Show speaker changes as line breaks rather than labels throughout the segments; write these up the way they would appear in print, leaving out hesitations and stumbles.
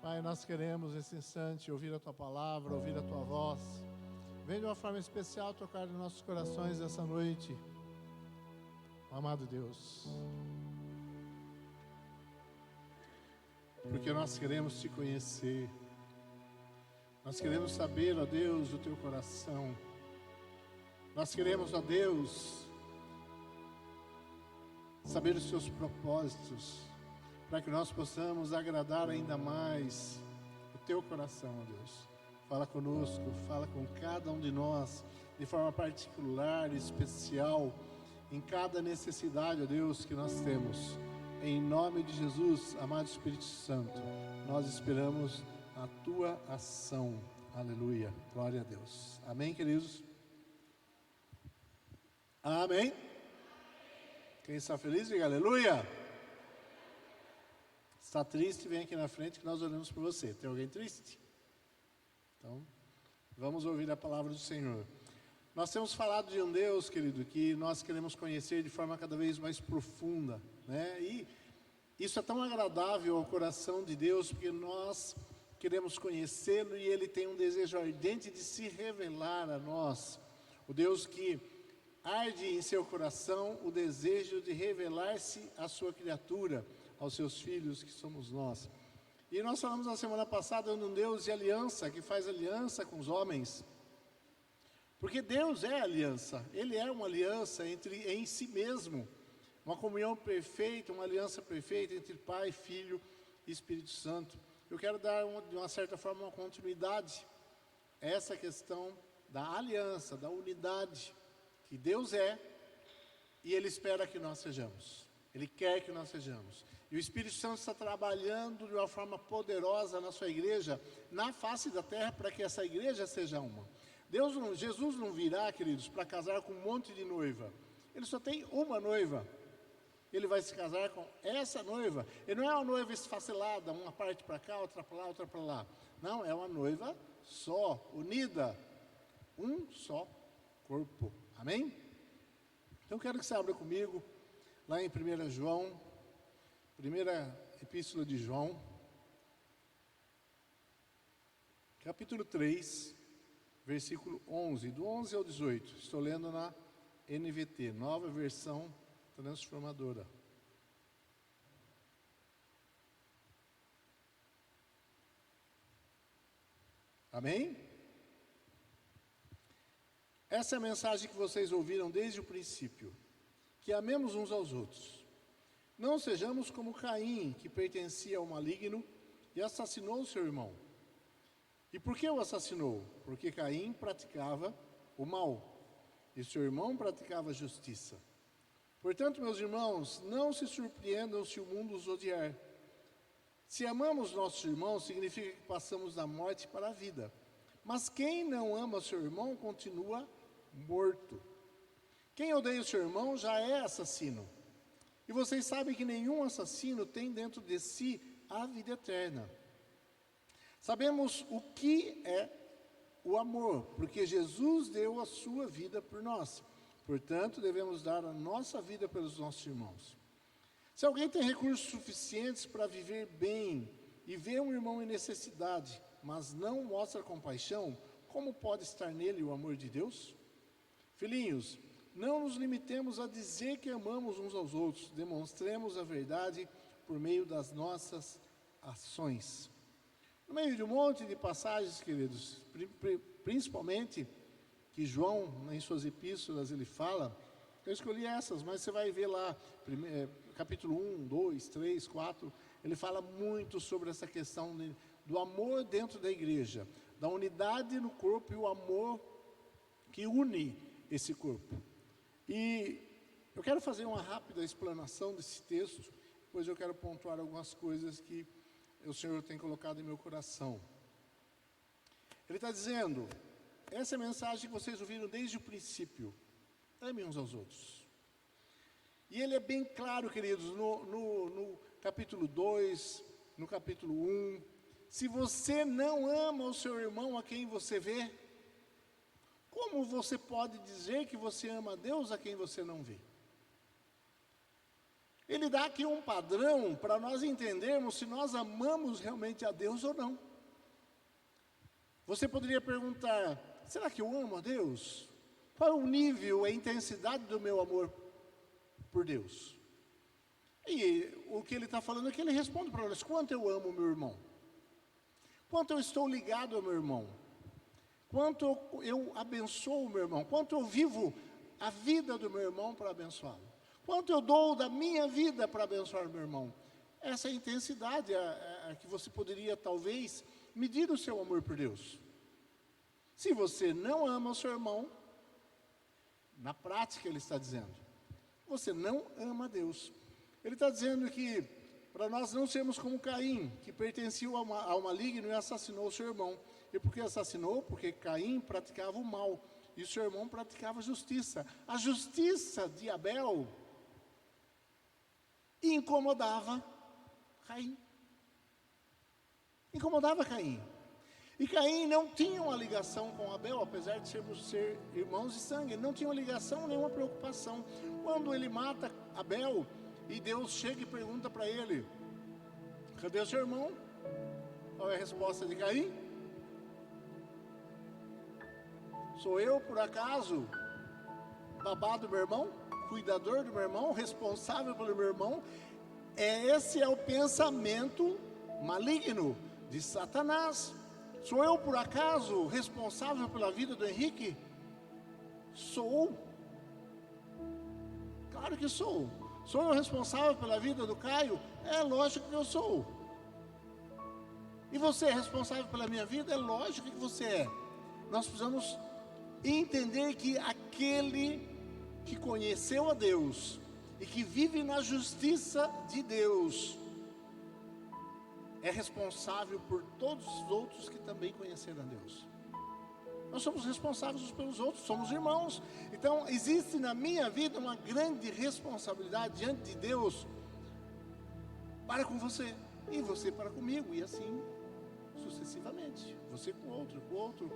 Pai, nós queremos nesse instante ouvir a Tua palavra, ouvir a Tua voz. Vem de uma forma especial tocar em nossos corações essa noite. Amado Deus, porque nós queremos Te conhecer. Nós queremos saber, ó Deus, o Teu coração. Nós queremos, ó Deus, saber os Teus propósitos, para que nós possamos agradar ainda mais o Teu coração, ó Deus. Fala conosco, fala com cada um de nós, de forma particular, especial, em cada necessidade, ó Deus, que nós temos. Em nome de Jesus, amado Espírito Santo, nós esperamos a Tua ação. Aleluia, glória a Deus. Amém, queridos? Amém? Quem está feliz, diga aleluia. Está triste, vem aqui na frente que nós oramos por você. Tem alguém triste? Então, vamos ouvir a palavra do Senhor. Nós temos falado de um Deus, querido, que nós queremos conhecer de forma cada vez mais profunda, né? E isso é tão agradável ao coração de Deus, porque nós queremos conhecê-lo e Ele tem um desejo ardente de se revelar a nós. O Deus que arde em seu coração o desejo de revelar-se à sua criatura, aos seus filhos, que somos nós. E nós falamos na semana passada de um Deus de aliança, que faz aliança com os homens. Porque Deus é aliança, Ele é uma aliança em si mesmo. Uma comunhão perfeita, uma aliança perfeita entre Pai, Filho e Espírito Santo. Eu quero dar, de uma certa forma, uma continuidade a essa questão da aliança, da unidade, que Deus é, e Ele espera que nós sejamos. Ele quer que nós sejamos. E o Espírito Santo está trabalhando de uma forma poderosa na sua igreja, na face da terra, para que essa igreja seja uma. Jesus não virá, queridos, para casar com um monte de noiva. Ele só tem uma noiva. Ele vai se casar com essa noiva. Ele não é uma noiva esfacelada, uma parte para cá, outra para lá, outra para lá. Não, é uma noiva só, unida. Um só corpo. Amém? Então eu quero que você abra comigo lá em 1 João, primeira epístola de João, capítulo 3, versículo 11, do 11 ao 18. Estou lendo na NVT, nova versão transformadora. Amém? Essa é a mensagem que vocês ouviram desde o princípio, que amemos uns aos outros. Não sejamos como Caim, que pertencia ao maligno e assassinou seu irmão. E por que o assassinou? Porque Caim praticava o mal e seu irmão praticava a justiça. Portanto, meus irmãos, não se surpreendam se o mundo os odiar. Se amamos nossos irmãos, significa que passamos da morte para a vida. Mas quem não ama seu irmão continua morto. Quem odeia o seu irmão já é assassino. E vocês sabem que nenhum assassino tem dentro de si a vida eterna. Sabemos o que é o amor, porque Jesus deu a sua vida por nós. Portanto, devemos dar a nossa vida pelos nossos irmãos. Se alguém tem recursos suficientes para viver bem e vê um irmão em necessidade, mas não mostra compaixão, como pode estar nele o amor de Deus? Filhinhos, não nos limitemos a dizer que amamos uns aos outros, demonstremos a verdade por meio das nossas ações. No meio de um monte de passagens, queridos, principalmente que João, em suas epístolas, ele fala, eu escolhi essas, mas você vai ver lá, capítulo 1, 2, 3, 4, ele fala muito sobre essa questão do amor dentro da igreja, da unidade no corpo e o amor que une esse corpo. E eu quero fazer uma rápida explanação desse texto, depois eu quero pontuar algumas coisas que o Senhor tem colocado em meu coração. Ele está dizendo, essa é a mensagem que vocês ouviram desde o princípio, amem uns aos outros. E ele é bem claro, queridos, no capítulo 2, no capítulo 1, se você não ama o seu irmão a quem você vê, como você pode dizer que você ama a Deus a quem você não vê? Ele dá aqui um padrão para nós entendermos se nós amamos realmente a Deus ou não. Você poderia perguntar, será que eu amo a Deus? Qual é o nível, a intensidade do meu amor por Deus? E o que ele está falando é que ele responde para nós, quanto eu amo o meu irmão? Quanto eu estou ligado ao meu irmão? Quanto eu abençoo o meu irmão? Quanto eu vivo a vida do meu irmão para abençoá-lo? Quanto eu dou da minha vida para abençoar o meu irmão? Essa é a intensidade a que você poderia, talvez, medir o seu amor por Deus. Se você não ama o seu irmão, na prática ele está dizendo, você não ama Deus. Ele está dizendo que, para nós não sermos como Caim, que pertencia ao maligno e assassinou o seu irmão. E por que assassinou? Porque Caim praticava o mal, e o seu irmão praticava a justiça. A justiça de Abel incomodava Caim. Incomodava Caim. E Caim não tinha uma ligação com Abel, apesar de ser irmãos de sangue. Ele não tinha uma ligação, nenhuma preocupação. Quando ele mata Abel, e Deus chega e pergunta para ele, cadê o seu irmão? Qual é a resposta de Caim? Sou eu, por acaso, babá do meu irmão? Cuidador do meu irmão? Responsável pelo meu irmão? Esse é o pensamento maligno de Satanás. Sou eu, por acaso, responsável pela vida do Henrique? Sou. Claro que sou. Sou eu responsável pela vida do Caio? É lógico que eu sou. E você é responsável pela minha vida? É lógico que você é. Nós precisamos entender que aquele que conheceu a Deus e que vive na justiça de Deus é responsável por todos os outros que também conheceram a Deus. Nós somos responsáveis uns pelos outros, somos irmãos. Então, existe na minha vida uma grande responsabilidade diante de Deus para com você, e você para comigo, e assim sucessivamente, você com o outro.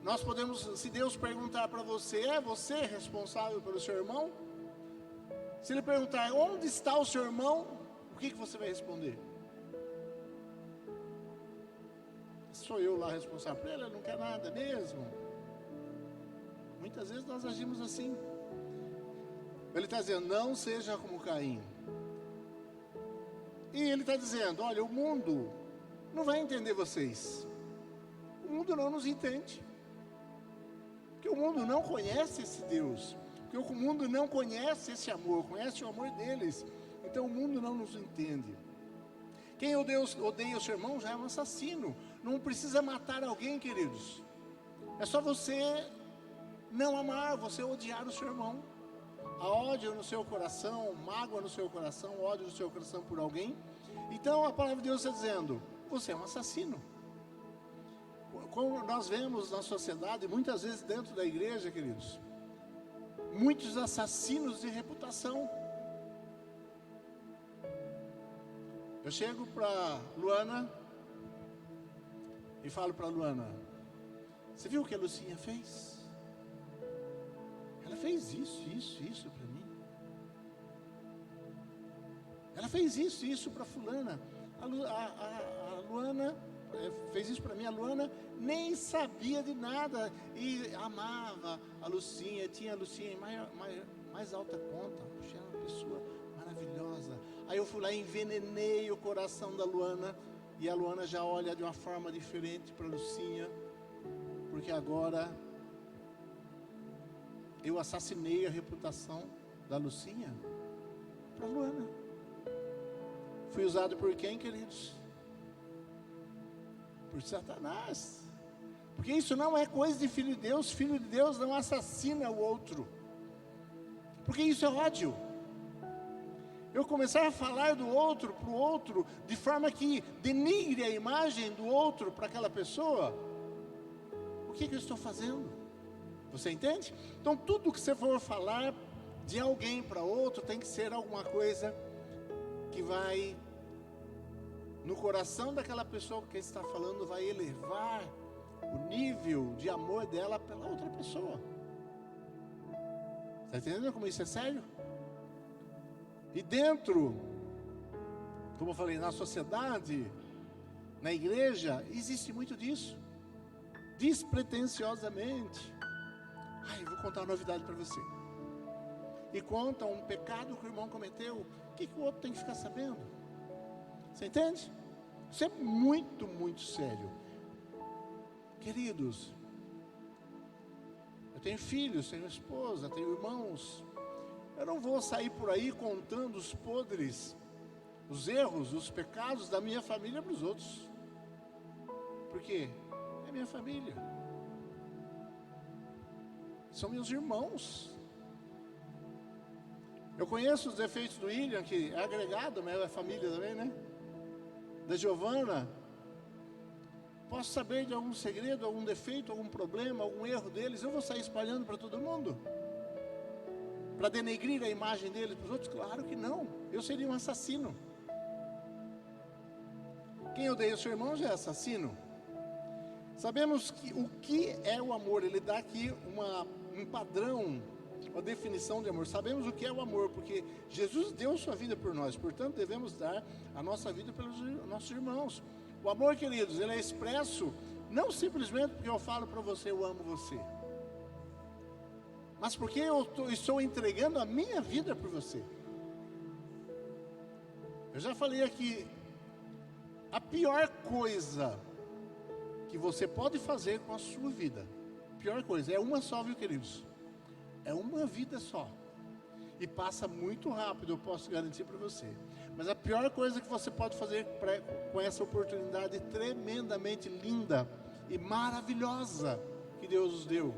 Nós podemos, se Deus perguntar para você, é você responsável pelo seu irmão? Se ele perguntar, onde está o seu irmão? O que você vai responder? Sou eu lá responsável por ele não quer nada mesmo. Muitas vezes nós agimos assim. Ele está dizendo, não seja como Caim. E ele está dizendo, olha, o mundo não vai entender vocês. O mundo não nos entende. Porque o mundo não conhece esse Deus. Porque o mundo não conhece esse amor, conhece o amor deles. Então o mundo não nos entende. Quem odeia o seu irmão já é um assassino. Não precisa matar alguém, queridos. É só você não amar, você odiar o seu irmão. Há ódio no seu coração, mágoa no seu coração, ódio no seu coração por alguém. Então a palavra de Deus está dizendo, você é um assassino. Como nós vemos na sociedade, muitas vezes dentro da igreja, queridos, muitos assassinos de reputação. Eu chego para Luana e falo para Luana, você viu o que a Lucinha fez? Ela fez isso para mim. Ela fez isso para fulana. A Luana fez isso para mim. A Luana nem sabia de nada e amava a Lucinha, tinha a Lucinha em mais alta conta. Puxa, era uma pessoa maravilhosa. Aí eu fui lá e envenenei o coração da Luana, e a Luana já olha de uma forma diferente para a Lucinha, porque agora eu assassinei a reputação da Lucinha para a Luana. Fui usado por quem, queridos? Por Satanás. Porque isso não é coisa de filho de Deus. Filho de Deus não assassina o outro, porque isso é ódio. Eu começar a falar do outro para o outro de forma que denigre a imagem do outro para aquela pessoa, o que eu estou fazendo? Você entende? Então tudo que você for falar de alguém para outro tem que ser alguma coisa que vai no coração daquela pessoa que está falando, vai elevar o nível de amor dela pela outra pessoa. Está entendendo como isso é sério? E dentro, como eu falei, na sociedade, na igreja, existe muito disso. Despretensiosamente. Eu vou contar uma novidade para você. E conta um pecado que o irmão cometeu. O que o outro tem que ficar sabendo? Você entende? Isso é muito, muito sério. Queridos, eu tenho filhos, tenho esposa, tenho irmãos. Eu não vou sair por aí contando os podres, os erros, os pecados da minha família para os outros. Por quê? É minha família. São meus irmãos. Eu conheço os defeitos do William, que é agregado, mas é família também, né? Da Giovana. Posso saber de algum segredo, algum defeito, algum problema, algum erro deles. Eu vou sair espalhando para todo mundo? Para denegrir a imagem deles para os outros? Claro que não. Eu seria um assassino. Quem odeia o seu irmão já é assassino. Sabemos que o que é o amor. Ele dá aqui um padrão, uma definição de amor. Sabemos o que é o amor, porque Jesus deu sua vida por nós. Portanto, devemos dar a nossa vida pelos nossos irmãos. O amor, queridos, ele é expresso não simplesmente porque eu falo para você, eu amo você, mas porque eu estou entregando a minha vida por você. Eu já falei aqui, a pior coisa que você pode fazer com a sua vida, pior coisa, é uma só, viu, queridos? É uma vida só. E passa muito rápido, eu posso garantir para você. Mas a pior coisa que você pode fazer com essa oportunidade tremendamente linda e maravilhosa que Deus nos deu,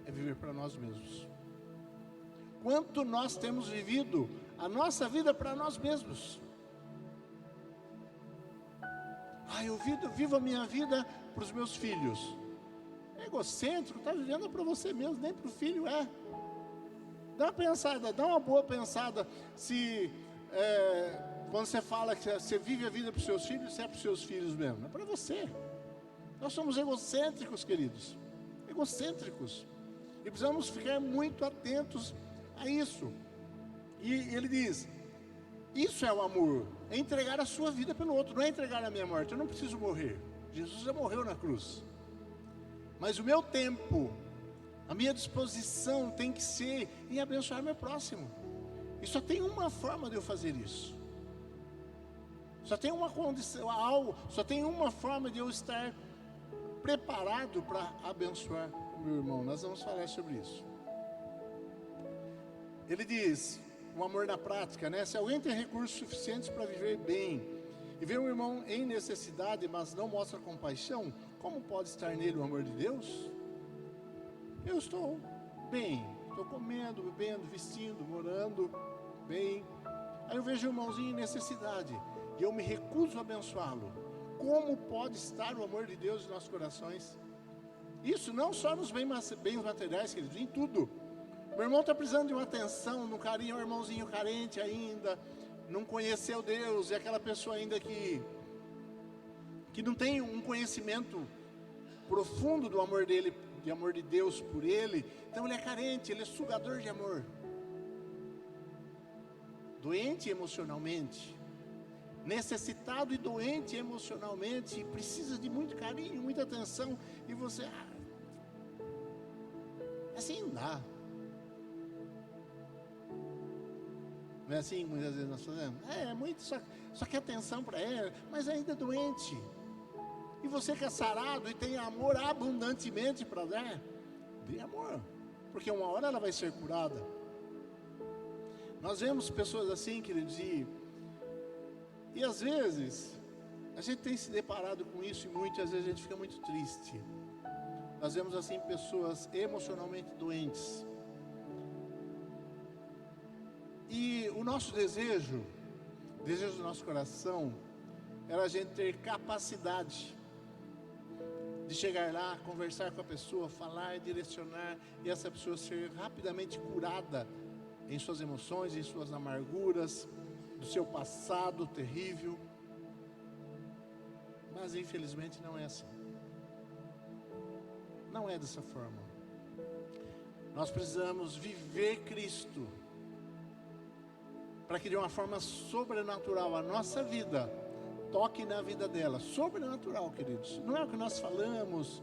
é viver para nós mesmos. Quanto nós temos vivido a nossa vida para nós mesmos? Eu vivo a minha vida para os meus filhos. É egocêntrico, está vivendo para você mesmo, nem para o filho é. Dá uma pensada, dá uma boa pensada, se quando você fala que você vive a vida para os seus filhos, se é para os seus filhos mesmo, é para você. Nós somos egocêntricos, queridos, egocêntricos, e precisamos ficar muito atentos a isso. E ele diz, isso é o amor, é entregar a sua vida pelo outro, não é entregar a minha morte. Eu não preciso morrer, Jesus já morreu na cruz, mas o meu tempo, a minha disposição tem que ser em abençoar meu próximo. E só tem uma forma de eu fazer isso. Só tem uma condição, só tem uma forma de eu estar preparado para abençoar o meu irmão. Nós vamos falar sobre isso. Ele diz, o amor na prática, né? Se alguém tem recursos suficientes para viver bem e vê um irmão em necessidade, mas não mostra compaixão, como pode estar nele o amor de Deus? Eu estou bem, estou comendo, bebendo, vestindo, morando bem. Aí eu vejo um irmãozinho em necessidade e eu me recuso a abençoá-lo. Como pode estar o amor de Deus em nossos corações? Isso não só nos bens materiais, queridos, em tudo. Meu irmão está precisando de uma atenção, de um carinho, um irmãozinho carente ainda, não conheceu Deus, é aquela pessoa ainda que não tem um conhecimento profundo do amor dele, de amor de Deus por ele. Então ele é carente, ele é sugador de amor, doente emocionalmente, necessitado e doente emocionalmente, precisa de muito carinho, muita atenção, e você, assim não dá. Não é assim muitas vezes nós fazemos? Muito, só que atenção para ela, mas ainda é doente. E você que é sarado e tem amor abundantemente para dar, dê amor, porque uma hora ela vai ser curada. Nós vemos pessoas assim, queridos, e às vezes a gente tem se deparado com isso, e muitas vezes a gente fica muito triste. Nós vemos assim pessoas emocionalmente doentes. E o nosso desejo do nosso coração, era a gente ter capacidade de chegar lá, conversar com a pessoa, falar, direcionar, e essa pessoa ser rapidamente curada em suas emoções, em suas amarguras, do seu passado terrível. Mas infelizmente não é assim. Não é dessa forma. Nós precisamos viver Cristo. para que de uma forma sobrenatural a nossa vida toque na vida dela. Sobrenatural, queridos. Não é o que nós falamos,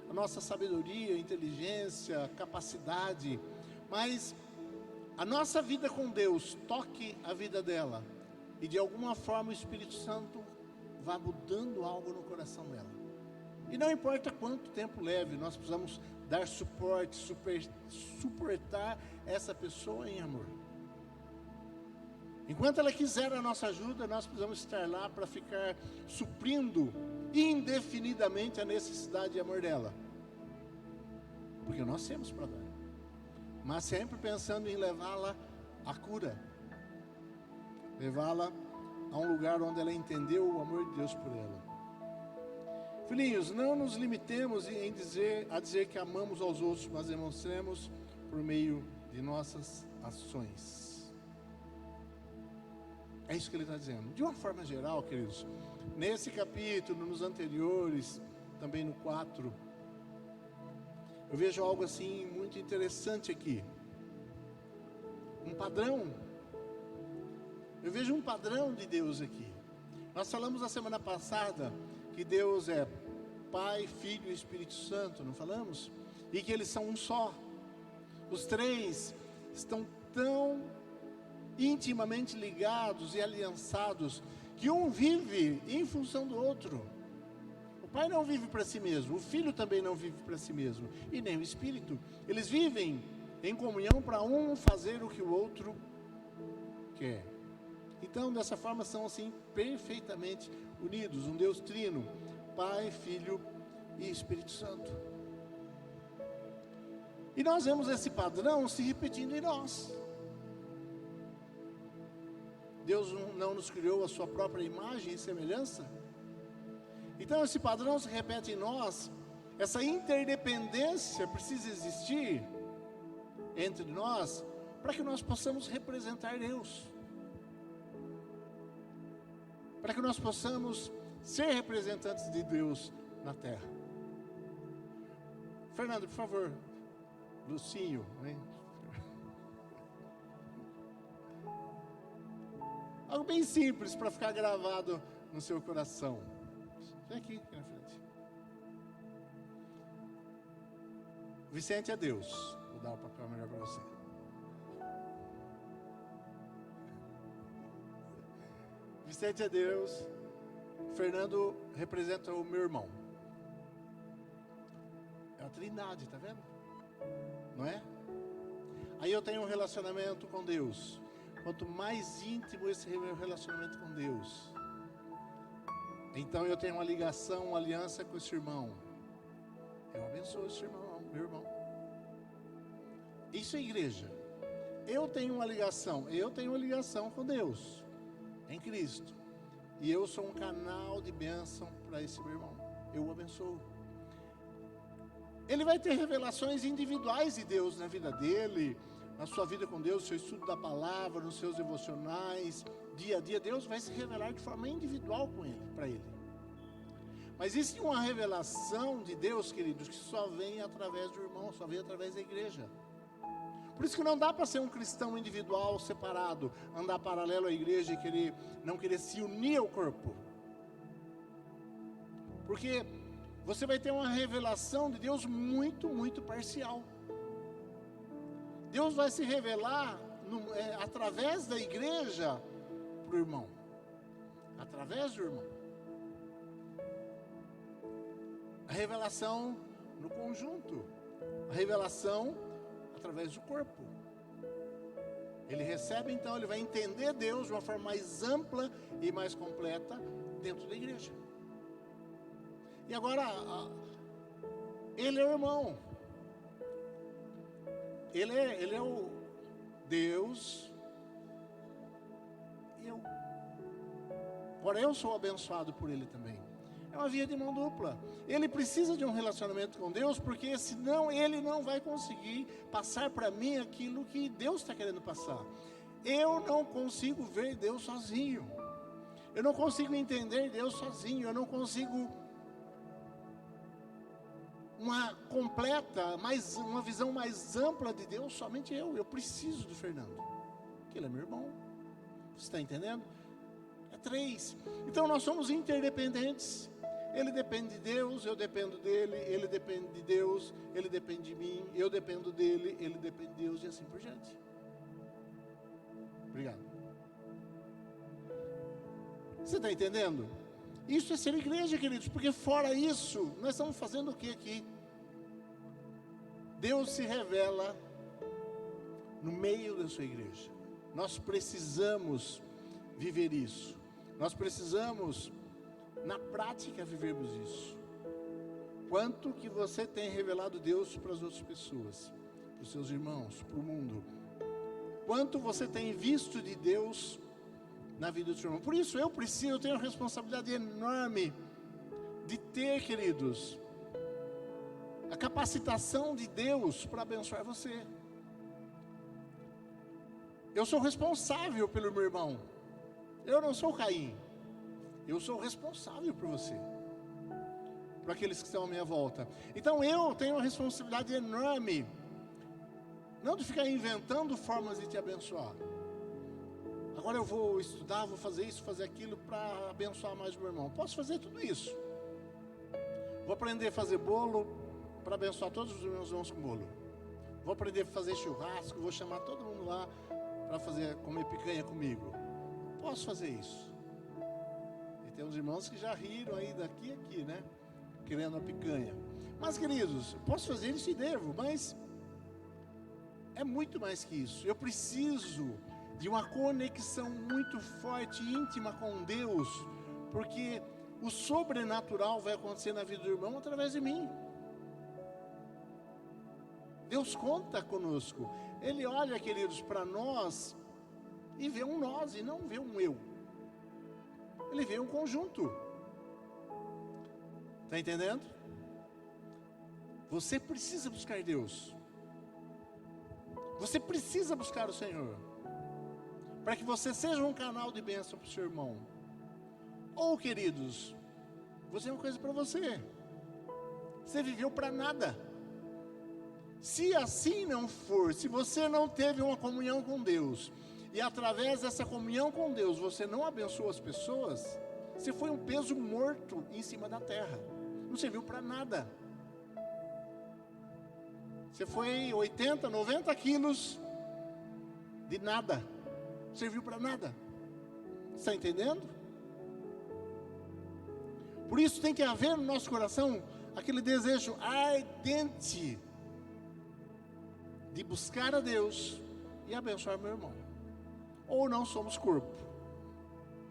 a nossa sabedoria, inteligência, capacidade, mas a nossa vida com Deus toque a vida dela e de alguma forma o Espírito Santo vá mudando algo no coração dela. E não importa quanto tempo leve, nós precisamos dar suporte, suportar essa pessoa em amor. Enquanto ela quiser a nossa ajuda, nós precisamos estar lá para ficar suprindo indefinidamente a necessidade de amor dela. Porque nós temos para dar. Mas sempre pensando em levá-la à cura. Levá-la a um lugar onde ela entendeu o amor de Deus por ela. Filhinhos, não nos limitemos a dizer que amamos aos outros, mas demonstremos por meio de nossas ações. É isso que ele está dizendo. De uma forma geral, queridos, nesse capítulo, nos anteriores, também no 4, eu vejo algo assim muito interessante aqui. Um padrão. Eu vejo um padrão de Deus aqui. Nós falamos na semana passada que Deus é Pai, Filho e Espírito Santo, não falamos? E que eles são um só. Os três estão tão intimamente ligados e aliançados que um vive em função do outro. O Pai não vive para si mesmo, o Filho também não vive para si mesmo, e nem o Espírito. Eles vivem em comunhão para um fazer o que o outro quer. Então, dessa forma, são assim perfeitamente unidos, um Deus trino, Pai, Filho e Espírito Santo. E nós vemos esse padrão se repetindo em nós. Deus não nos criou a sua própria imagem e semelhança? Então esse padrão se repete em nós. Essa interdependência precisa existir entre nós para que nós possamos representar Deus, para que nós possamos ser representantes de Deus na terra. Fernando, por favor. Lucinho, hein? Algo bem simples para ficar gravado no seu coração. Vem aqui na frente. Vicente é Deus. Vou dar o papel melhor para você. Vicente é Deus. Fernando representa o meu irmão. É a Trindade, tá vendo? Não é? Aí eu tenho um relacionamento com Deus. Quanto mais íntimo esse meu relacionamento com Deus, então eu tenho uma ligação, uma aliança com esse irmão. Eu abençoo esse irmão, meu irmão. Isso é igreja. Eu tenho uma ligação com Deus, em Cristo. E eu sou um canal de bênção para esse meu irmão. Eu o abençoo. Ele vai ter revelações individuais de Deus na vida dele, na sua vida com Deus, no seu estudo da palavra, nos seus devocionais, dia a dia. Deus vai se revelar de forma individual com ele, para ele. Mas existe uma revelação de Deus, queridos, que só vem através do irmão, só vem através da igreja. Por isso que não dá para ser um cristão individual, separado, andar paralelo à igreja e não querer se unir ao corpo. Porque você vai ter uma revelação de Deus muito, muito parcial. Deus vai se revelar através da igreja para o irmão. Através do irmão. A revelação no conjunto. A revelação através do corpo. Ele recebe, então, ele vai entender Deus de uma forma mais ampla e mais completa dentro da igreja. E agora, ele é o irmão. Ele é o Deus. E eu. Agora eu sou abençoado por ele também. É uma via de mão dupla. Ele precisa de um relacionamento com Deus, porque senão ele não vai conseguir passar para mim aquilo que Deus está querendo passar. Eu não consigo ver Deus sozinho. Eu não consigo entender Deus sozinho. Eu não consigo uma visão mais ampla de Deus, somente eu. Eu preciso do Fernando, que ele é meu irmão. Você está entendendo? É 3. Então nós somos interdependentes. Ele depende de Deus, eu dependo dele. Ele depende de Deus, ele depende de mim. Eu dependo dele, ele depende de Deus, e assim por diante. Obrigado. Você está entendendo? Isso é ser igreja, queridos, porque fora isso, nós estamos fazendo o que aqui? Deus se revela no meio da sua igreja. Nós precisamos viver isso. Nós precisamos, na prática, vivermos isso. Quanto que você tem revelado Deus para as outras pessoas, para os seus irmãos, para o mundo? Quanto você tem visto de Deus na vida do seu irmão? Por isso eu tenho uma responsabilidade enorme de ter, queridos, a capacitação de Deus para abençoar você. Eu sou responsável pelo meu irmão. Eu não sou Caim. Eu sou responsável por você, por aqueles que estão à minha volta. Então eu tenho uma responsabilidade enorme, não de ficar inventando formas de te abençoar. Agora eu vou estudar, vou fazer isso, fazer aquilo para abençoar mais o meu irmão. Posso fazer tudo isso. Vou aprender a fazer bolo para abençoar todos os meus irmãos com bolo. Vou aprender a fazer churrasco, vou chamar todo mundo lá para comer picanha comigo. Posso fazer isso. E tem uns irmãos que já riram aí daqui a aqui, né? Querendo a picanha. Mas, queridos, posso fazer isso e devo, mas é muito mais que isso. Eu preciso de uma conexão muito forte e íntima com Deus, porque o sobrenatural vai acontecer na vida do irmão através de mim. Deus conta conosco. Ele olha, queridos, para nós e vê um nós e não vê um eu. Ele vê um conjunto. Está entendendo? Você precisa buscar Deus. Você precisa buscar o Senhor, para que você seja um canal de bênção para o seu irmão. Ou, queridos, vou dizer uma coisa para você: você viveu para nada. Se assim não for, se você não teve uma comunhão com Deus, e através dessa comunhão com Deus você não abençoou as pessoas, você foi um peso morto em cima da terra, não serviu para nada. Você foi 80, 90 quilos de nada, não serviu para nada. Está entendendo? Por isso tem que haver no nosso coração aquele desejo ardente de buscar a Deus e abençoar meu irmão. Ou não somos corpo.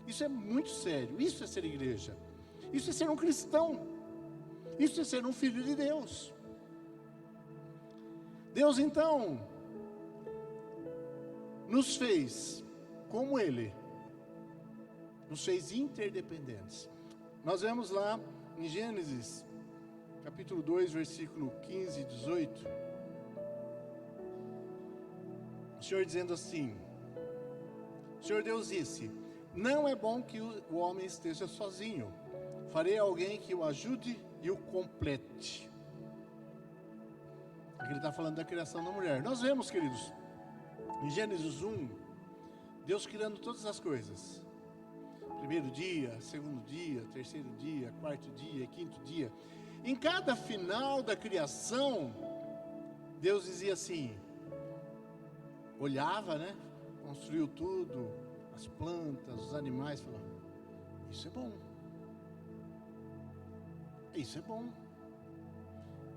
Isso é muito sério. Isso é ser igreja. Isso é ser um cristão. Isso é ser um filho de Deus. Deus então nos fez como Ele, nos fez interdependentes. Nós vemos lá em Gênesis capítulo 2, versículo 15 e 18, o Senhor dizendo assim: o Senhor Deus disse: não é bom que o homem esteja sozinho, farei alguém que o ajude e o complete. Aqui ele está falando da criação da mulher. Nós vemos, queridos, em Gênesis 1, Deus criando todas as coisas. Primeiro dia, segundo dia, terceiro dia, quarto dia, quinto dia. Em cada final da criação, Deus dizia assim, olhava, né? Construiu tudo, as plantas, os animais, falou: isso é bom. Isso é bom.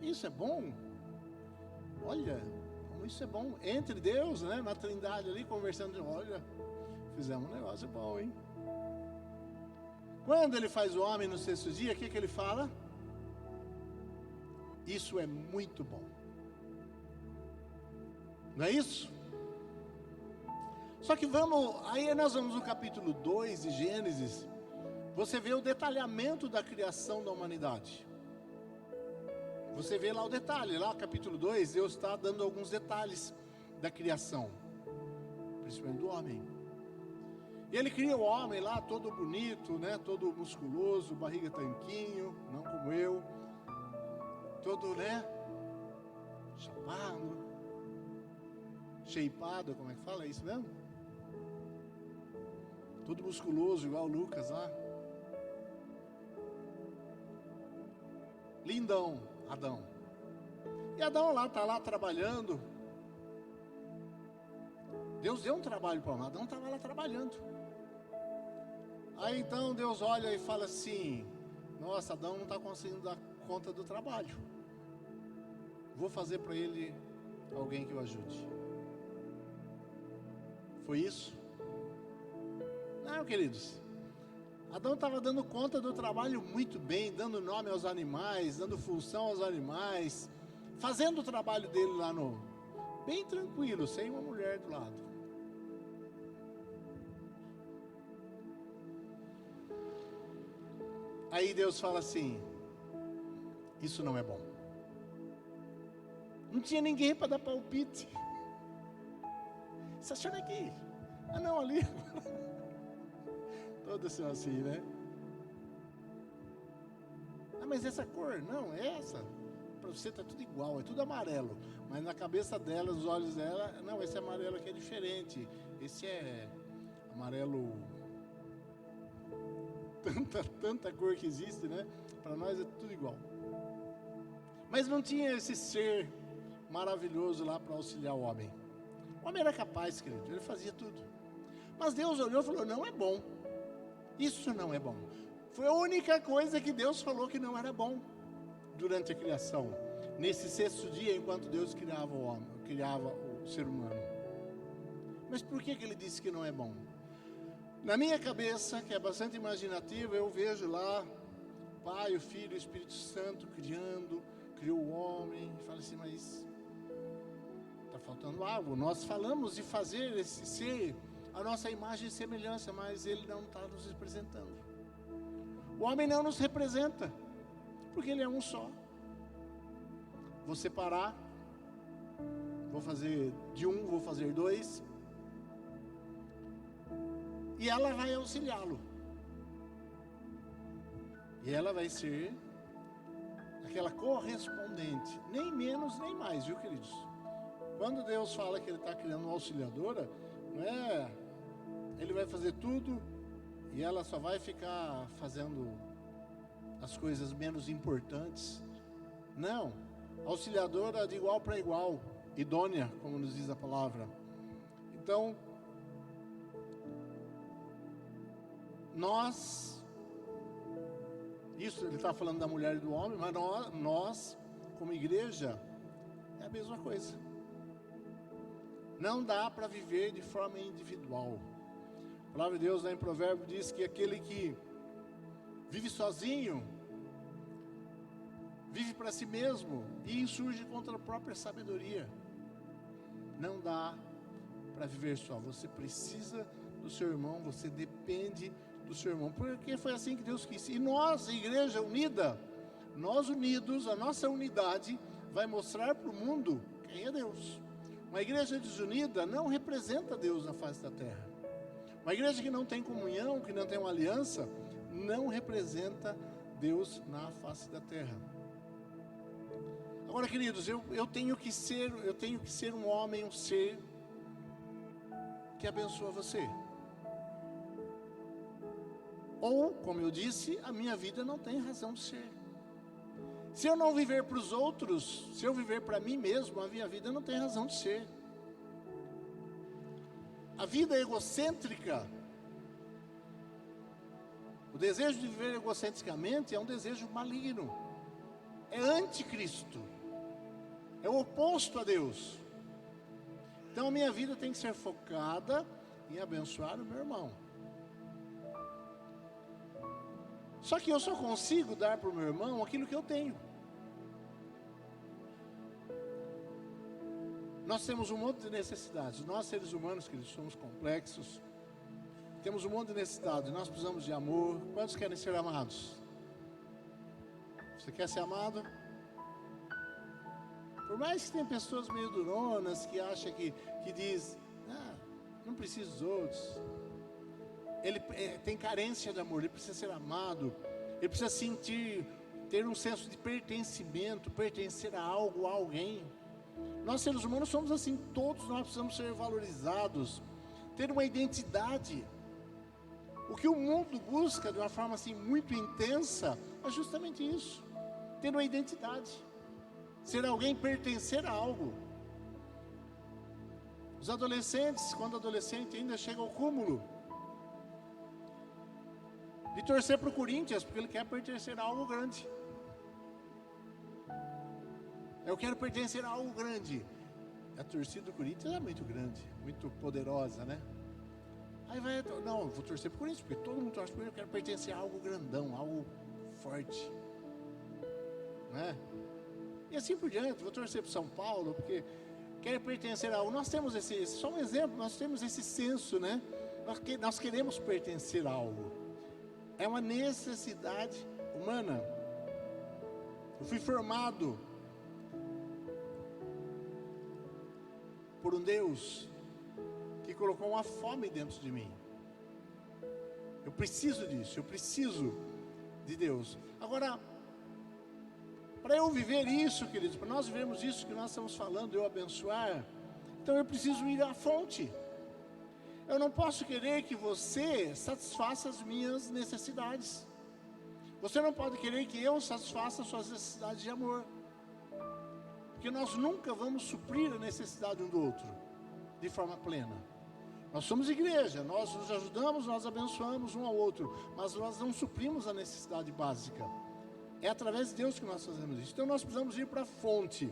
Isso é bom. Olha, como isso é bom. Entre Deus, né? Na Trindade ali, conversando, olha, fizemos um negócio bom, hein? Quando ele faz o homem no sexto dia, o que ele fala? Isso é muito bom. Não é isso? Só que aí nós vamos no capítulo 2 de Gênesis, você vê o detalhamento da criação da humanidade. Você vê lá o detalhe, lá no capítulo 2, Deus está dando alguns detalhes da criação, principalmente do homem. E Ele cria o homem lá, todo bonito, né, todo musculoso, barriga tanquinho, não como eu, todo, né, chapado, shapeado, como é que fala, é isso mesmo? todo musculoso, igual o Lucas lá. Lindão, Adão. E Adão lá, está lá trabalhando. Deus deu um trabalho para Adão, Adão estava lá trabalhando. Aí então Deus olha e fala assim: nossa, Adão não está conseguindo dar conta do trabalho. Vou fazer para ele alguém que o ajude. Foi isso? Não, queridos. Adão estava dando conta do trabalho muito bem, dando nome aos animais, dando função aos animais, fazendo o trabalho dele lá bem tranquilo, sem uma mulher do lado. Aí Deus fala assim: isso não é bom. Não tinha ninguém para dar palpite. Você achando aqui? Ah não, ali. Todos são assim, né? Ah, mas essa cor? Não, é essa. Para você está tudo igual, é tudo amarelo. Mas na cabeça dela, os olhos dela, não, esse amarelo aqui é diferente. Esse é amarelo... Tanta cor que existe, né? Para nós é tudo igual. Mas não tinha esse ser maravilhoso lá para auxiliar o homem. O homem era capaz, querido, ele fazia tudo. Mas Deus olhou e falou: não é bom. Isso não é bom. Foi a única coisa que Deus falou que não era bom durante a criação. Nesse sexto dia, enquanto Deus criava o homem, criava o ser humano. Mas por que ele disse que não é bom? Na minha cabeça, que é bastante imaginativa, eu vejo lá o Pai, o Filho e o Espírito Santo criou o homem, e fala assim: mas está faltando algo. Nós falamos de fazer esse ser a nossa imagem e semelhança, mas ele não está nos representando. O homem não nos representa, porque ele é um só. Vou separar, vou fazer de um, vou fazer dois, e ela vai auxiliá-lo. E ela vai ser aquela correspondente, nem menos nem mais, viu, queridos? Quando Deus fala que Ele está criando uma auxiliadora, não é, Ele vai fazer tudo e ela só vai ficar fazendo as coisas menos importantes. Não, auxiliadora de igual para igual, idônea, como nos diz a palavra. Então, isso ele está falando da mulher e do homem, mas nós, como igreja, é a mesma coisa. Não dá para viver de forma individual. A palavra de Deus lá em Provérbios diz que aquele que vive sozinho, vive para si mesmo e insurge contra a própria sabedoria. Não dá para viver só. Você precisa do seu irmão, você depende do seu irmão, porque foi assim que Deus quis. E nós, igreja unida, nós unidos, a nossa unidade vai mostrar para o mundo quem é Deus. Uma igreja desunida não representa Deus na face da terra. Uma igreja que não tem comunhão, que não tem uma aliança, não representa Deus na face da terra. Agora, queridos, eu tenho que ser um homem, um ser que abençoa você. Ou, como eu disse, a minha vida não tem razão de ser. Se eu não viver para os outros, se eu viver para mim mesmo, a minha vida não tem razão de ser. A vida egocêntrica, o desejo de viver egocentricamente é um desejo maligno. É anticristo. É o oposto a Deus. Então a minha vida tem que ser focada em abençoar o meu irmão. Só que eu só consigo dar para o meu irmão aquilo que eu tenho. Nós temos um monte de necessidades. Nós, seres humanos, que somos complexos, temos um monte de necessidades. Nós precisamos de amor. Quantos querem ser amados? Você quer ser amado? Por mais que tenha pessoas meio duronas, que acham que diz, não precisa dos outros. Ele tem carência de amor, ele precisa ser amado, ele precisa ter um senso de pertencimento, pertencer a algo, a alguém. Nós seres humanos somos assim, todos nós precisamos ser valorizados, ter uma identidade. O que o mundo busca de uma forma assim muito intensa é justamente isso: ter uma identidade, ser alguém, pertencer a algo. Os adolescentes, quando adolescente, ainda chegam ao cúmulo de torcer para o Corinthians, porque ele quer pertencer a algo grande. Eu quero pertencer a algo grande. A torcida do Corinthians é muito grande, muito poderosa, né? Aí vai, não, eu vou torcer para o Corinthians, porque todo mundo torce para ele, eu quero pertencer a algo grandão, algo forte, né? E assim por diante, vou torcer para o São Paulo, porque quero pertencer a algo. Nós temos só um exemplo, nós temos esse senso, né? Nós queremos pertencer a algo. É uma necessidade humana. Eu fui formado por um Deus que colocou uma fome dentro de mim. Eu preciso disso, eu preciso de Deus. Agora, para eu viver isso, queridos, para nós vivermos isso que nós estamos falando, eu abençoar, então eu preciso ir à fonte. Eu não posso querer que você satisfaça as minhas necessidades. Você não pode querer que eu satisfaça as suas necessidades de amor. Porque nós nunca vamos suprir a necessidade um do outro de forma plena. Nós somos igreja, nós nos ajudamos, nós abençoamos um ao outro, mas nós não suprimos a necessidade básica. É através de Deus que nós fazemos isso. Então nós precisamos ir para a fonte,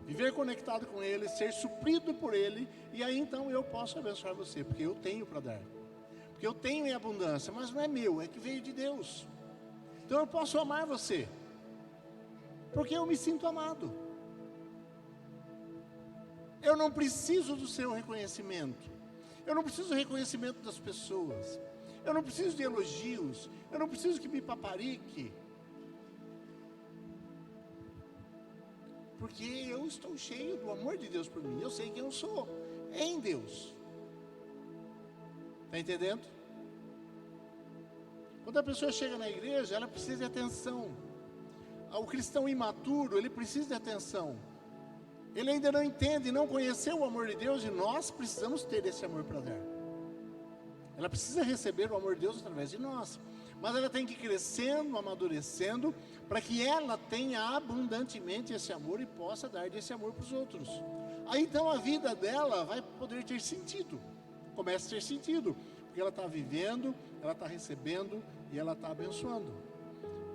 viver conectado com Ele, ser suprido por Ele, e aí então eu posso abençoar você, porque eu tenho para dar, porque eu tenho em abundância, mas não é meu, é que veio de Deus. Então eu posso amar você, porque eu me sinto amado. Eu não preciso do seu reconhecimento, eu não preciso do reconhecimento das pessoas, eu não preciso de elogios, eu não preciso que me paparique, porque eu estou cheio do amor de Deus por mim, eu sei quem eu sou, em Deus. Está entendendo? Quando a pessoa chega na igreja, ela precisa de atenção. O cristão imaturo, ele precisa de atenção. Ele ainda não entende, não conheceu o amor de Deus, e nós precisamos ter esse amor para dar. Ela precisa receber o amor de Deus através de nós, mas ela tem que ir crescendo, amadurecendo, para que ela tenha abundantemente esse amor e possa dar desse amor para os outros. Aí então a vida dela vai poder ter sentido, começa a ter sentido, porque ela está vivendo, ela está recebendo e ela está abençoando.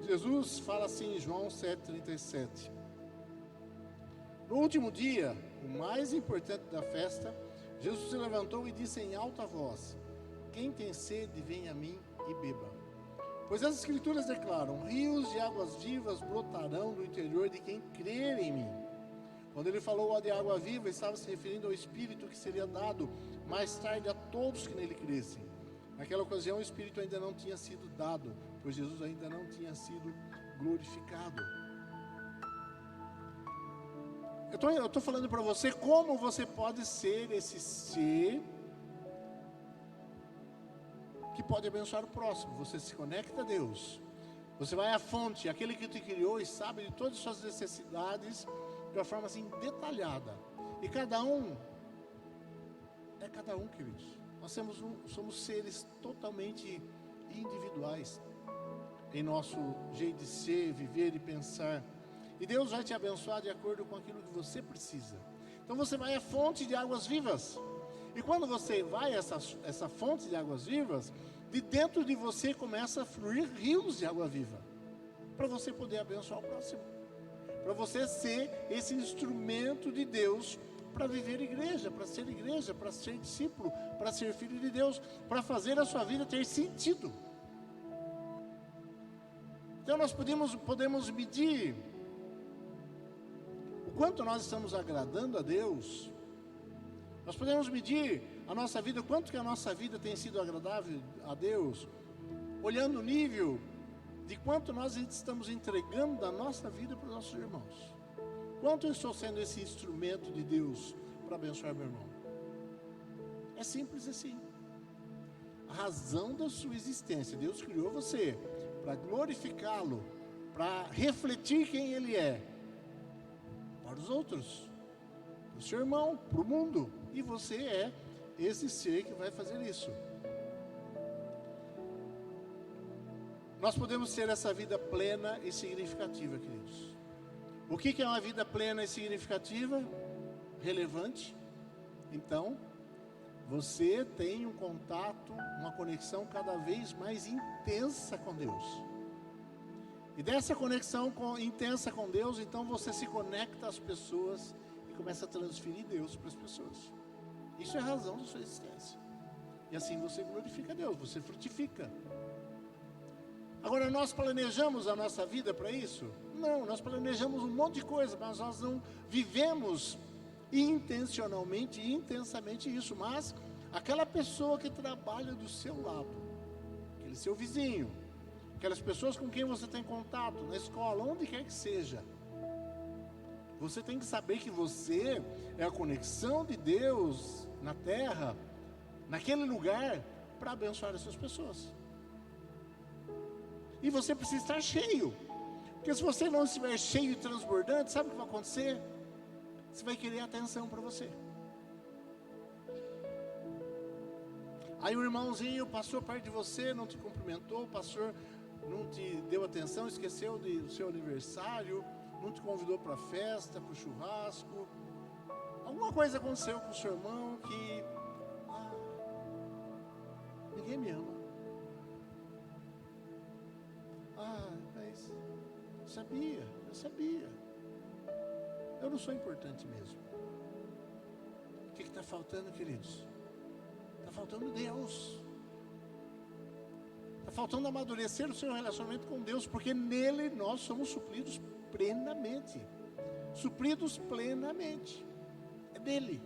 Jesus fala assim em João 7,37. No último dia, o mais importante da festa, Jesus se levantou e disse em alta voz: quem tem sede, venha a mim e beba. Pois as escrituras declaram: rios de águas vivas brotarão do interior de quem crer em mim. Quando ele falou de água viva, estava se referindo ao Espírito que seria dado mais tarde a todos que nele crescem. Naquela ocasião o Espírito ainda não tinha sido dado, pois Jesus ainda não tinha sido glorificado. Eu estou falando para você como você pode ser esse ser que pode abençoar o próximo. Você se conecta a Deus, você vai à fonte, aquele que te criou e sabe de todas as suas necessidades de uma forma assim detalhada. E cada um, queridos. Nós somos seres totalmente individuais em nosso jeito de ser, viver e pensar. E Deus vai te abençoar de acordo com aquilo que você precisa. Então você vai à fonte de águas vivas. E quando você vai a essa fonte de águas vivas, de dentro de você começa a fluir rios de água viva, para você poder abençoar o próximo, para você ser esse instrumento de Deus para viver igreja, para ser discípulo, para ser filho de Deus, para fazer a sua vida ter sentido. Então nós podemos medir o quanto nós estamos agradando a Deus. Nós podemos medir a nossa vida, o quanto que a nossa vida tem sido agradável a Deus, olhando o nível de quanto nós estamos entregando da nossa vida para os nossos irmãos. Quanto eu estou sendo esse instrumento de Deus para abençoar meu irmão? É simples assim. A razão da sua existência, Deus criou você para glorificá-lo, para refletir quem Ele é para os outros, para o seu irmão, para o mundo. E você é esse ser que vai fazer isso. nós podemos ter essa vida plena e significativa, queridos. O que é uma vida plena e significativa? Relevante. Então, você tem um contato, uma conexão cada vez mais intensa com Deus. E dessa conexão intensa com Deus, então você se conecta às pessoas e começa a transferir Deus para as pessoas. Isso é a razão da sua existência. E assim você glorifica Deus, você frutifica. Agora, nós planejamos a nossa vida para isso? Não, nós planejamos um monte de coisa, mas nós não vivemos intencionalmente e intensamente isso. Mas aquela pessoa que trabalha do seu lado, aquele seu vizinho, aquelas pessoas com quem você tem contato, na escola, onde quer que seja, você tem que saber que você é a conexão de Deus na terra, naquele lugar, para abençoar essas pessoas. E você precisa estar cheio, porque se você não estiver cheio e transbordante, sabe o que vai acontecer? Você vai querer atenção para você. Aí o irmãozinho passou perto de você, não te cumprimentou, o pastor não te deu atenção, esqueceu do seu aniversário, não te convidou para a festa, para o churrasco. Alguma coisa aconteceu com o seu irmão que ninguém me ama. Mas eu sabia. Eu não sou importante mesmo. O que está faltando, queridos? Está faltando Deus. Está faltando amadurecer o seu relacionamento com Deus, porque nele nós somos supridos plenamente. Supridos plenamente. É dele.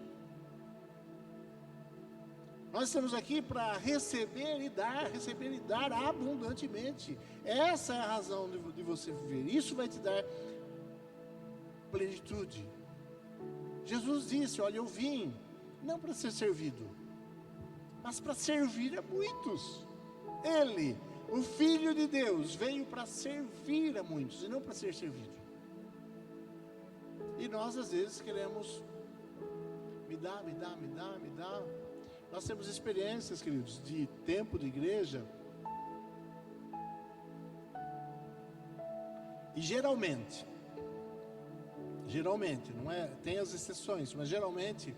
Nós estamos aqui para receber e dar abundantemente. Essa é a razão de você viver. Isso vai te dar plenitude. Jesus disse: olha, eu vim não para ser servido, mas para servir a muitos. Ele, o Filho de Deus, veio para servir a muitos e não para ser servido. E nós às vezes queremos me dá. Nós temos experiências, queridos, de tempo de igreja. E geralmente, não é, tem as exceções, mas geralmente,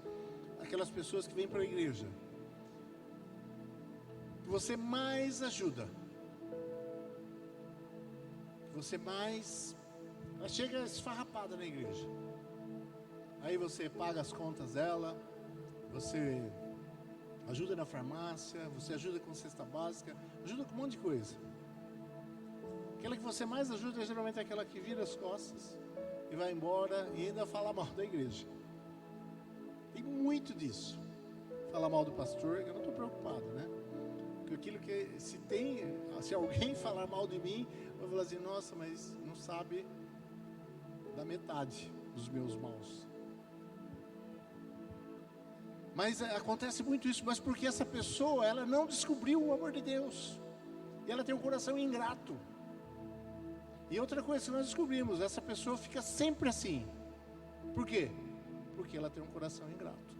aquelas pessoas que vêm para a igreja, que você mais ajuda, que você mais, ela chega esfarrapada na igreja, aí você paga as contas dela, você ajuda na farmácia, você ajuda com cesta básica, ajuda com um monte de coisa. Aquela que você mais ajuda é geralmente aquela que vira as costas e vai embora e ainda fala mal da igreja. Tem muito disso. Fala mal do pastor, eu não estou preocupado, né? Porque aquilo que, se alguém falar mal de mim, eu vou falar assim: nossa, mas não sabe da metade dos meus maus. Mas acontece muito isso, mas porque essa pessoa, ela não descobriu o amor de Deus, e ela tem um coração ingrato. E outra coisa que nós descobrimos, essa pessoa fica sempre assim. Por quê? Porque ela tem um coração ingrato.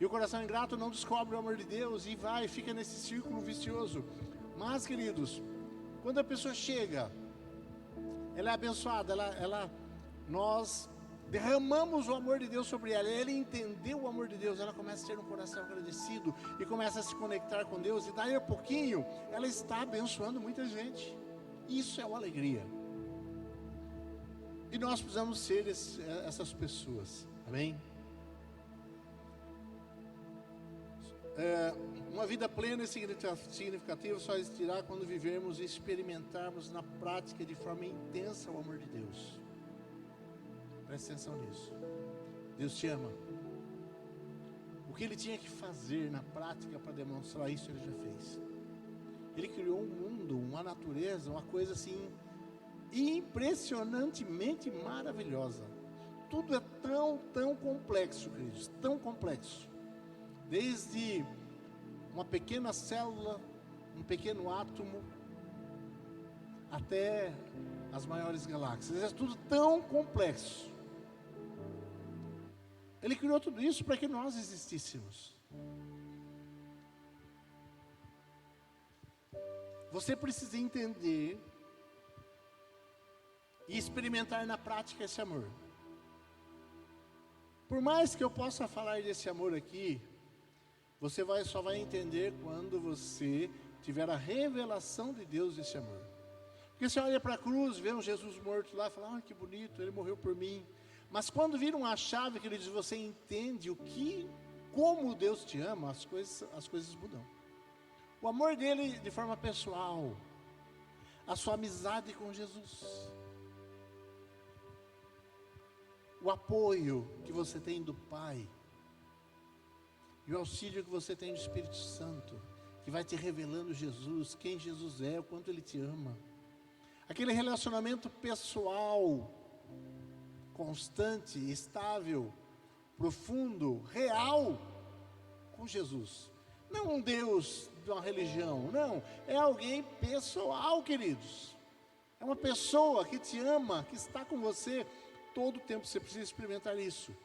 E o coração ingrato não descobre o amor de Deus e fica nesse círculo vicioso. Mas, queridos, quando a pessoa chega, ela é abençoada, nós derramamos o amor de Deus sobre ela, ela entendeu o amor de Deus, ela começa a ter um coração agradecido e começa a se conectar com Deus, e daí a pouquinho ela está abençoando muita gente. Isso é uma alegria. E nós precisamos ser essas pessoas. Amém? Uma vida plena e significativa só existirá quando vivermos e experimentarmos na prática de forma intensa o amor de Deus. Presta atenção nisso. Deus te ama. O que Ele tinha que fazer na prática para demonstrar isso, Ele já fez. Ele criou um mundo, uma natureza, uma coisa assim impressionantemente maravilhosa. Tudo é tão complexo, queridos, tão complexo. Desde uma pequena célula, um pequeno átomo, até as maiores galáxias. É tudo tão complexo. Ele criou tudo isso para que nós existíssemos. Você precisa entender e experimentar na prática esse amor. Por mais que eu possa falar desse amor aqui, você só vai entender quando você tiver a revelação de Deus desse amor. Porque você olha para a cruz, vê um Jesus morto lá e fala, que bonito, ele morreu por mim. Mas quando vira uma chave que ele diz, você entende como Deus te ama, as coisas mudam. O amor dele de forma pessoal, a sua amizade com Jesus, o apoio que você tem do Pai, e o auxílio que você tem do Espírito Santo, que vai te revelando Jesus, quem Jesus é, o quanto Ele te ama. Aquele relacionamento pessoal, constante, estável, profundo, real, com Jesus. Não um Deus de uma religião, não. É alguém pessoal, queridos. É uma pessoa que te ama, que está com você todo o tempo. Você precisa experimentar isso.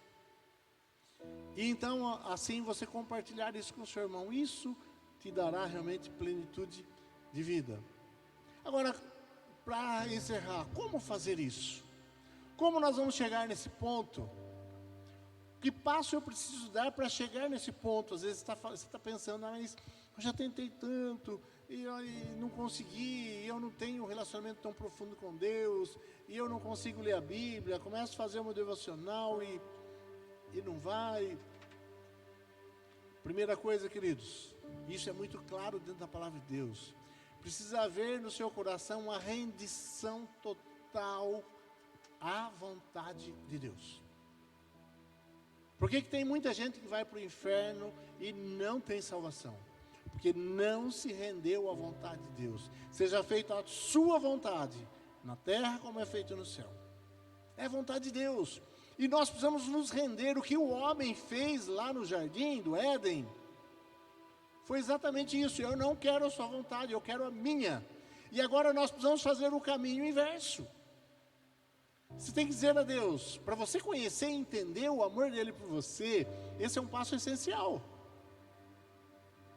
E então, assim, você compartilhar isso com o seu irmão, isso te dará realmente plenitude de vida. Agora, para encerrar, como fazer isso? Como nós vamos chegar nesse ponto? Que passo eu preciso dar para chegar nesse ponto? Às vezes você está pensando, mas eu já tentei tanto, e não consegui, eu não tenho um relacionamento tão profundo com Deus, e eu não consigo ler a Bíblia, começo a fazer uma devocional e não vai. Primeira coisa, queridos, isso é muito claro dentro da palavra de Deus. Precisa haver no seu coração uma rendição total à vontade de Deus. Por que tem muita gente que vai para o inferno e não tem salvação? Porque não se rendeu à vontade de Deus. Seja feita a sua vontade, na terra como é feito no céu. É a vontade de Deus. E nós precisamos nos render. O que o homem fez lá no jardim do Éden foi exatamente isso. Eu não quero a sua vontade, eu quero a minha. E agora nós precisamos fazer o caminho inverso. Você tem que dizer a Deus, para você conhecer e entender o amor dele por você, esse é um passo essencial.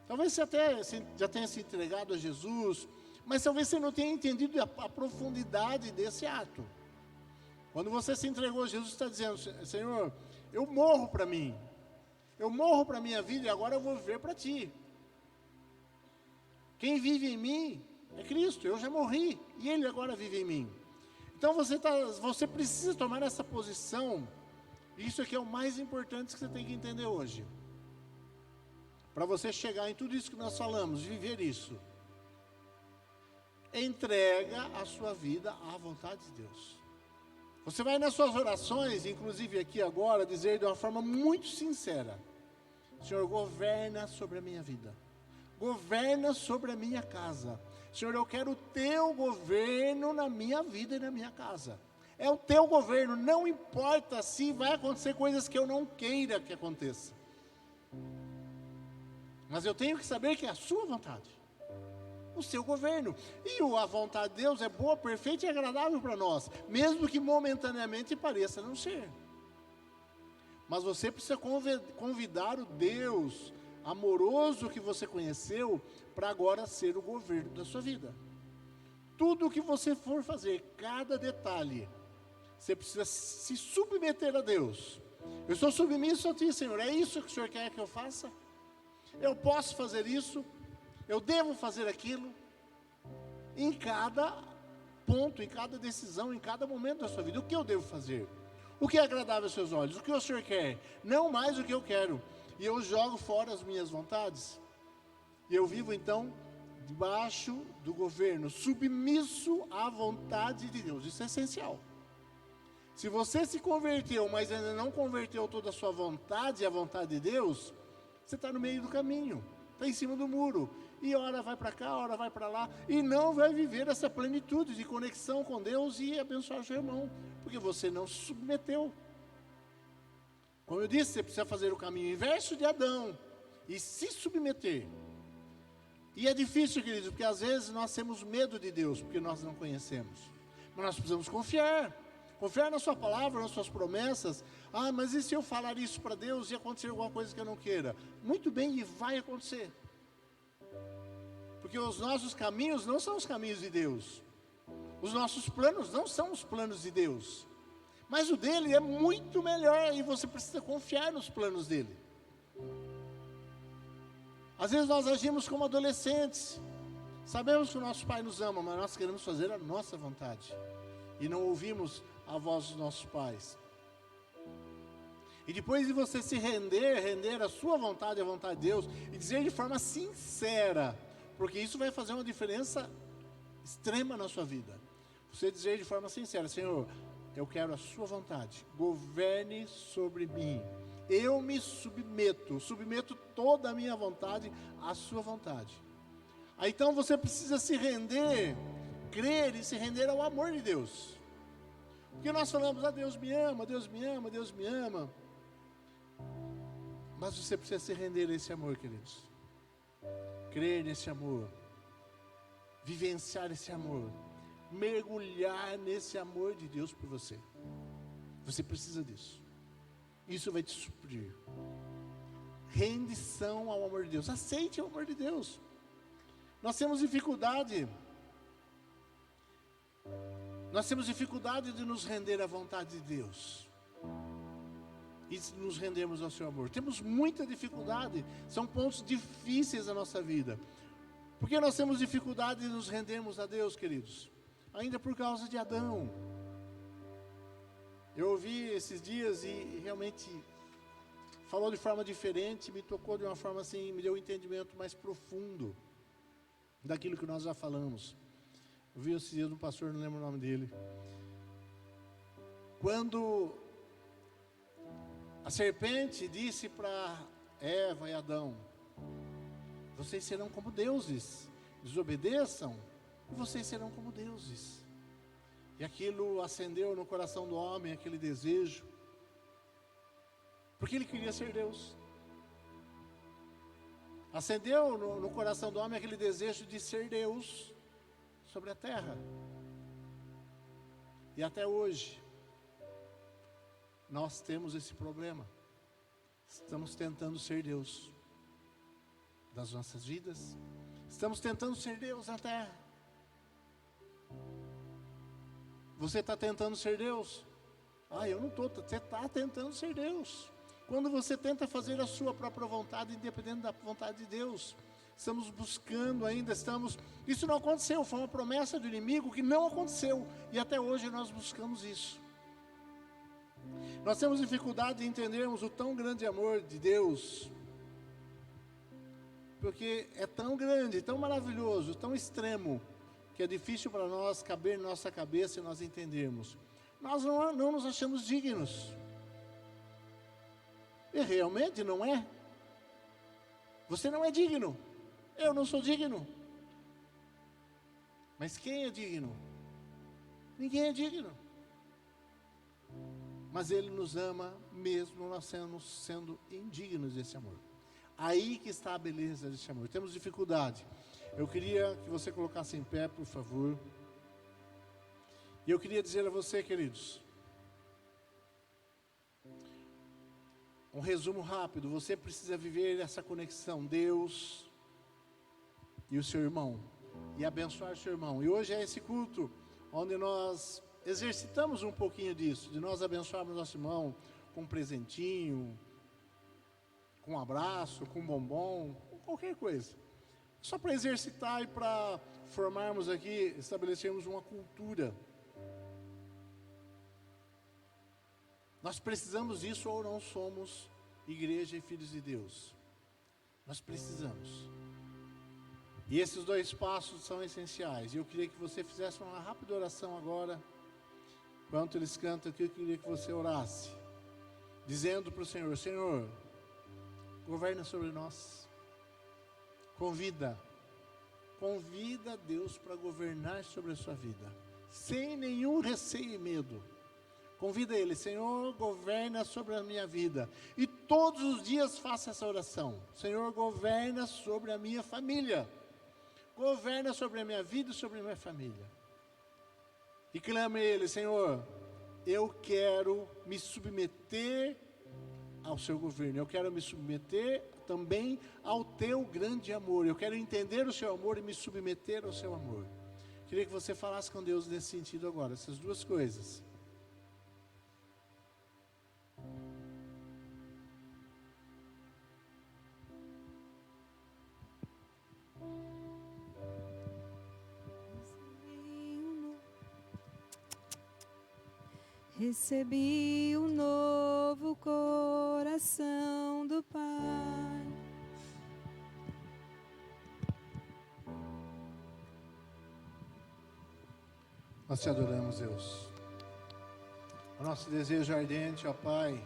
Talvez você até já tenha se entregado a Jesus, mas talvez você não tenha entendido a profundidade desse ato. Quando você se entregou a Jesus, você está dizendo, Senhor, eu morro para mim, eu morro para a minha vida e agora eu vou viver para Ti. Quem vive em mim é Cristo, eu já morri e Ele agora vive em mim. Então você precisa tomar essa posição. Isso aqui é o mais importante que você tem que entender hoje. Para você chegar em tudo isso que nós falamos, viver isso. Entrega a sua vida à vontade de Deus. Você vai nas suas orações, inclusive aqui agora, dizer de uma forma muito sincera: Senhor, governa sobre a minha vida. Governa sobre a minha casa. Senhor, eu quero o Teu governo na minha vida e na minha casa. É o Teu governo, não importa se vai acontecer coisas que eu não queira que aconteça. Mas eu tenho que saber que é a Sua vontade, o Seu governo. E a vontade de Deus é boa, perfeita e agradável para nós, mesmo que momentaneamente pareça não ser. Mas você precisa convidar o Deus amoroso que você conheceu para agora ser o governo da sua vida. Tudo o que você for fazer, cada detalhe, você precisa se submeter a Deus. Eu sou submisso a Ti, Senhor, é isso que o Senhor quer que eu faça? Eu posso fazer isso? Eu devo fazer aquilo? Em cada ponto, em cada decisão, em cada momento da sua vida, o que eu devo fazer? O que é agradável aos seus olhos? O que o Senhor quer? Não mais o que eu quero. E eu jogo fora as minhas vontades. E eu vivo então debaixo do governo, submisso à vontade de Deus. Isso é essencial. Se você se converteu, mas ainda não converteu toda a sua vontade à vontade de Deus, você está no meio do caminho, está em cima do muro. E hora vai para cá, hora vai para lá, e não vai viver essa plenitude de conexão com Deus e abençoar o seu irmão, porque você não se submeteu. Como eu disse, você precisa fazer o caminho inverso de Adão e se submeter. E é difícil, queridos, porque às vezes nós temos medo de Deus, porque nós não conhecemos. Mas nós precisamos confiar. Confiar na sua palavra, nas suas promessas. Ah, mas e se eu falar isso para Deus e acontecer alguma coisa que eu não queira? Muito bem, e vai acontecer. Porque os nossos caminhos não são os caminhos de Deus. Os nossos planos não são os planos de Deus. Mas o dele é muito melhor e você precisa confiar nos planos dele. Às vezes nós agimos como adolescentes. Sabemos que o nosso Pai nos ama, mas nós queremos fazer a nossa vontade. E não ouvimos a voz dos nossos pais. E depois de você se render a sua vontade à vontade de Deus, e dizer de forma sincera, porque isso vai fazer uma diferença extrema na sua vida. Você dizer de forma sincera: Senhor, eu quero a sua vontade, governe sobre mim. Eu me submeto toda a minha vontade à sua vontade. Aí então você precisa se render, crer e se render ao amor de Deus. Porque nós falamos: Deus me ama, Deus me ama, Deus me ama. Mas você precisa se render a esse amor, queridos. Crer nesse amor, vivenciar esse amor, mergulhar nesse amor de Deus por você. Você precisa disso. Isso vai te suprir. Rendição ao amor de Deus. Aceite o amor de Deus. Nós temos dificuldade de nos render à vontade de Deus e nos rendermos ao seu amor. Temos muita dificuldade. São pontos difíceis da nossa vida. Por que nós temos dificuldade de nos rendermos a Deus, queridos? Ainda por causa de Adão. Eu ouvi esses dias e realmente falou de forma diferente, me tocou de uma forma assim, me deu um entendimento mais profundo daquilo que nós já falamos. Eu vi esses dias um pastor, não lembro o nome dele. Quando a serpente disse para Eva e Adão: vocês serão como deuses, desobedeçam e vocês serão como deuses. E aquilo acendeu no coração do homem aquele desejo, porque ele queria ser Deus. Acendeu no coração do homem aquele desejo de ser Deus sobre a terra. E até hoje nós temos esse problema. Estamos tentando ser Deus das nossas vidas. Estamos tentando ser Deus na terra. Você está tentando ser Deus? Eu não estou. Você está tentando ser Deus. Quando você tenta fazer a sua própria vontade, independente da vontade de Deus, estamos buscando ainda, isso não aconteceu, foi uma promessa do inimigo que não aconteceu, e até hoje nós buscamos isso. Nós temos dificuldade de entendermos o tão grande amor de Deus, porque é tão grande, tão maravilhoso, tão extremo, que é difícil para nós caber na nossa cabeça e nós entendermos. Nós não nos achamos dignos. E realmente não é. Você não é digno. Eu não sou digno. Mas quem é digno? Ninguém é digno. Mas Ele nos ama mesmo nós sendo indignos desse amor. Aí que está a beleza desse amor. Temos dificuldade. Eu queria que você colocasse em pé, por favor. E eu queria dizer a você, queridos, um resumo rápido: você precisa viver essa conexão, Deus e o seu irmão, e abençoar o seu irmão. E hoje é esse culto onde nós exercitamos um pouquinho disso, de nós abençoarmos nosso irmão com um presentinho, com um abraço, com um bombom, com qualquer coisa. Só para exercitar e para formarmos aqui, estabelecermos uma cultura. Nós precisamos disso ou não somos igreja e filhos de Deus. Nós precisamos. E esses dois passos são essenciais. E eu queria que você fizesse uma rápida oração agora. Enquanto eles cantam aqui, eu queria que você orasse, dizendo para o Senhor: Senhor, governa sobre nós. Convida Deus para governar sobre a sua vida, sem nenhum receio e medo. Convida Ele: Senhor, governa sobre a minha vida. E todos os dias faça essa oração: Senhor, governa sobre a minha família. Governa sobre a minha vida e sobre a minha família. E clame a Ele: Senhor, eu quero me submeter ao seu governo. Eu quero me submeter também ao teu grande amor. Eu quero entender o seu amor e me submeter ao seu amor. Queria que você falasse com Deus nesse sentido agora, essas duas coisas.
Recebi um novo coração do Pai.
Nós te adoramos, Deus. O nosso desejo ardente, ó Pai,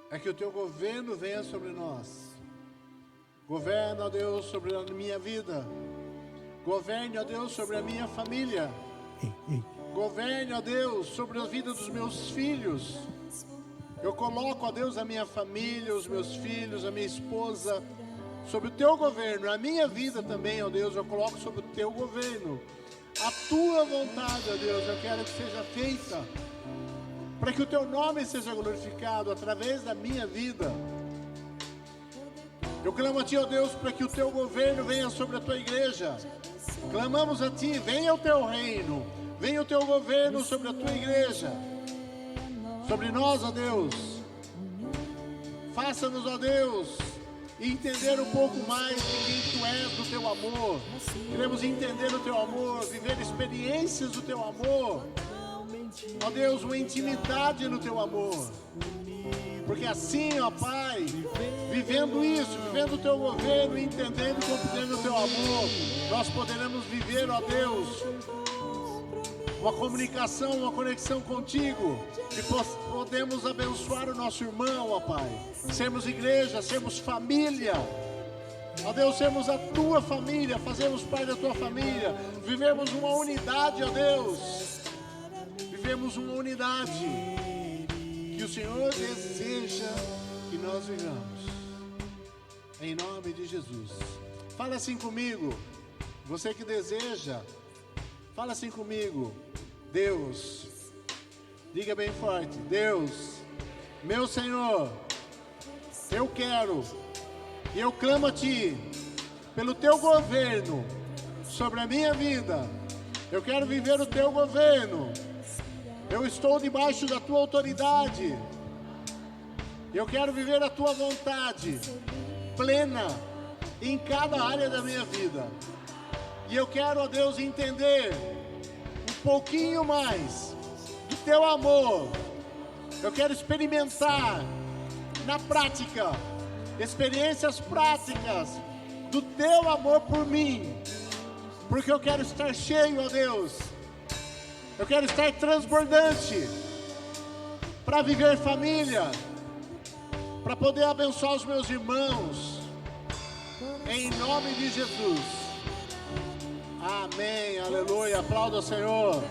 é que o teu governo venha sobre nós. Governa, ó Deus, sobre a minha vida. Governe, ó Deus, sobre a minha família. Governe, ó Deus, sobre a vida dos meus filhos. Eu coloco, ó Deus, a minha família, os meus filhos, a minha esposa, sobre o teu governo. A minha vida também, ó Deus, eu coloco sobre o teu governo. A tua vontade, ó Deus, eu quero que seja feita, para que o teu nome seja glorificado através da minha vida. Eu clamo a ti, ó Deus, para que o teu governo venha sobre a tua igreja. Clamamos a ti, venha o teu reino. Venha o teu governo sobre a tua igreja, sobre nós, ó Deus. Faça-nos, ó Deus, entender um pouco mais de quem tu és, do teu amor. Queremos entender o teu amor, viver experiências do teu amor. Ó Deus, uma intimidade no teu amor. Porque assim, ó Pai, vivendo isso, vivendo o teu governo, entendendo e compreendendo o teu amor, nós poderemos viver, ó Deus, uma comunicação, uma conexão contigo, e podemos abençoar o nosso irmão, ó Pai, sermos igreja, sermos família, ó Deus, sermos a tua família, fazemos parte da tua família, vivemos uma unidade, ó Deus, vivemos uma unidade que o Senhor deseja que nós vivamos, em nome de Jesus. Fala assim comigo, você que deseja, fala assim comigo: Deus, diga bem forte, Deus, meu Senhor, eu quero e eu clamo a ti pelo teu governo sobre a minha vida. Eu quero viver o teu governo. Eu estou debaixo da tua autoridade. Eu quero viver a tua vontade plena em cada área da minha vida. E eu quero, ó Deus, entender um pouquinho mais do teu amor. Eu quero experimentar na prática, experiências práticas do teu amor por mim. Porque eu quero estar cheio, ó Deus. Eu quero estar transbordante para viver família, para poder abençoar os meus irmãos. Em nome de Jesus. Amém, aleluia, aplauda o Senhor.